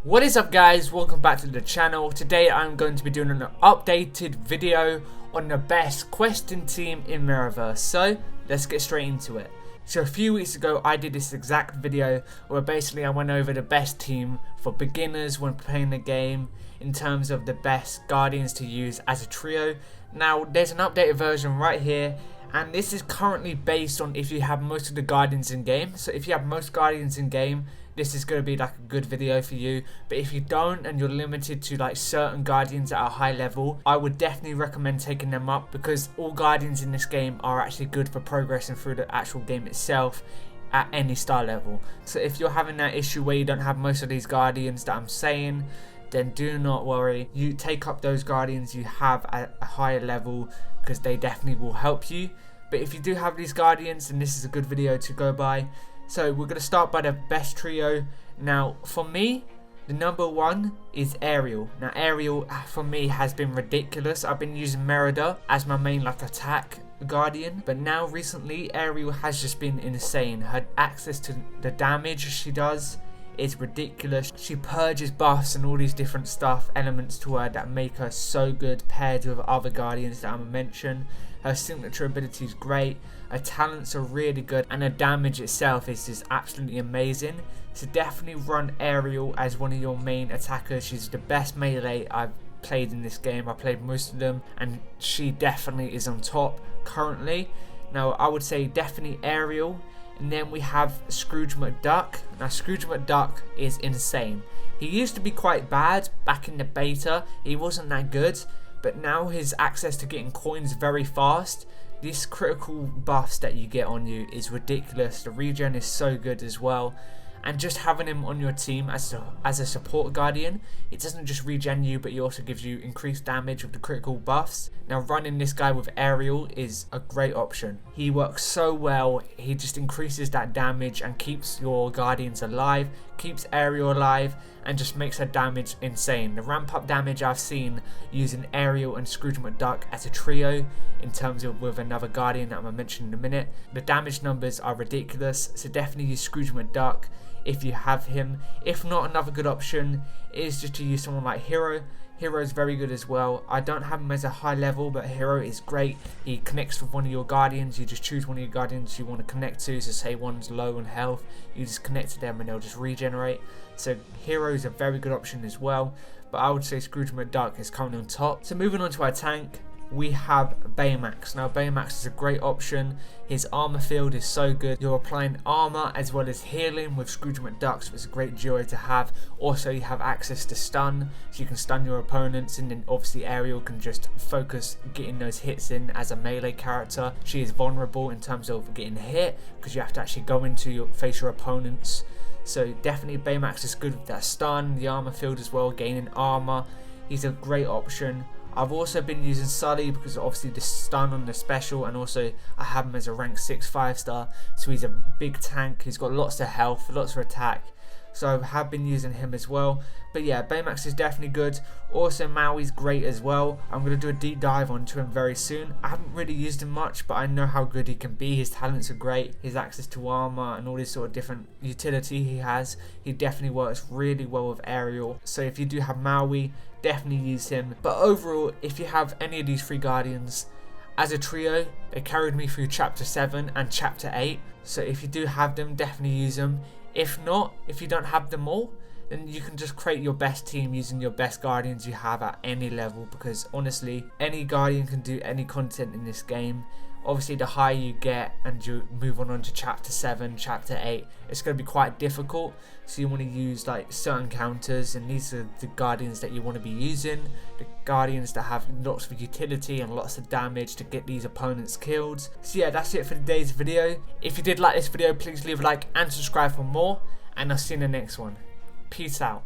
What is up guys, welcome back to the channel. Today I'm going to be doing an updated video on the best questing team in Mirrorverse. So let's get straight into it. So a few weeks ago I did this exact video where basically I went over the best team for beginners when playing the game in terms of the best guardians to use as a trio. Now there's an updated version right here, and this is currently based on if you have most of the guardians in game. So if you have most guardians in game, this is going to be like a good video for you. But if you don't and you're limited to like certain guardians at a high level, I would definitely recommend taking them up, because all guardians in this game are actually good for progressing through the actual game itself at any star level. So if you're having that issue where you don't have most of these guardians that I'm saying, then do not worry. You take up those guardians you have at a higher level, because they definitely will help you. But if you do have these guardians, then this is a good video to go by. So we're going to start by the best trio. Now for me, the number one is Ariel. Now Ariel for me has been ridiculous. I've been using Merida as my main like attack guardian, but now recently Ariel has just been insane. Her access to the damage she does is ridiculous. She purges buffs and all these different elements to her that make her so good paired with other guardians that I'm going to mention. Her signature ability is great, her talents are really good, and her damage itself is just absolutely amazing. So definitely run Ariel as one of your main attackers. She's the best melee I've played in this game. I played most of them and she definitely is on top currently. Now I would say definitely Ariel. And then we have Scrooge Mcduck. Now Scrooge Mcduck is insane. He used to be quite bad back in the beta. He wasn't that good, but now his access to getting coins very fast. These critical buffs that you get on you is ridiculous. The regen is so good as well. And just having him on your team as a support guardian, it doesn't just regen you, but he also gives you increased damage with the critical buffs. Now running this guy with Ariel is a great option. He works so well. He just increases that damage and keeps your guardians alive, keeps Ariel alive, and just makes her damage insane. The ramp up damage I've seen using Ariel and Scrooge Mcduck as a trio in terms of with another guardian that I'm going to mention in a minute, the damage numbers are ridiculous. So definitely use Scrooge Mcduck if you have him. If not, another good option is just to use someone like Hero. Hero is very good as well. I don't have him as a high level, but Hero is great. He connects with one of your guardians. You just choose one of your guardians you want to connect to. So say one's low on health, you just connect to them and they'll just regenerate. So Hero is a very good option as well. But I would say Scrooge Mcduck is currently on top. So moving on to our tank, we have Baymax. Now Baymax is a great option. His armor field is so good. You're applying armor as well as healing with Scrooge Mcduck, so it's a great duo to have. Also you have access to stun, so you can stun your opponents, and then obviously Ariel can just focus getting those hits in as a melee character. She is vulnerable in terms of getting hit because you have to actually go into face your opponents. So definitely Baymax is good with that stun, the armor field as well, gaining armor. He's a great option. I've also been using Sully because obviously the stun on the special, and also I have him as a rank 6 5-star, so he's a big tank. He's got lots of health, lots of attack, so I have been using him as well. But yeah, Baymax is definitely good. Also Maui's great as well. I'm going to do a deep dive onto him very soon. I haven't really used him much, but I know how good he can be. His talents are great. His access to armor and all this sort of different utility he has, he definitely works really well with Ariel. So if you do have Maui, definitely use him. But overall, if you have any of these three guardians as a trio, they carried me through chapter 7 and chapter 8. So if you do have them, definitely use them. If not, if you don't have them all, then you can just create your best team using your best guardians you have at any level, because honestly any guardian can do any content in this game. Obviously the higher you get and you move on to chapter 7, chapter 8, it's going to be quite difficult, so you want to use like certain counters, and these are the guardians that you want to be using, the guardians that have lots of utility and lots of damage to get these opponents killed. So yeah, that's it for today's video. If you did like this video, please leave a like and subscribe for more, and I'll see you in the next one. Peace out.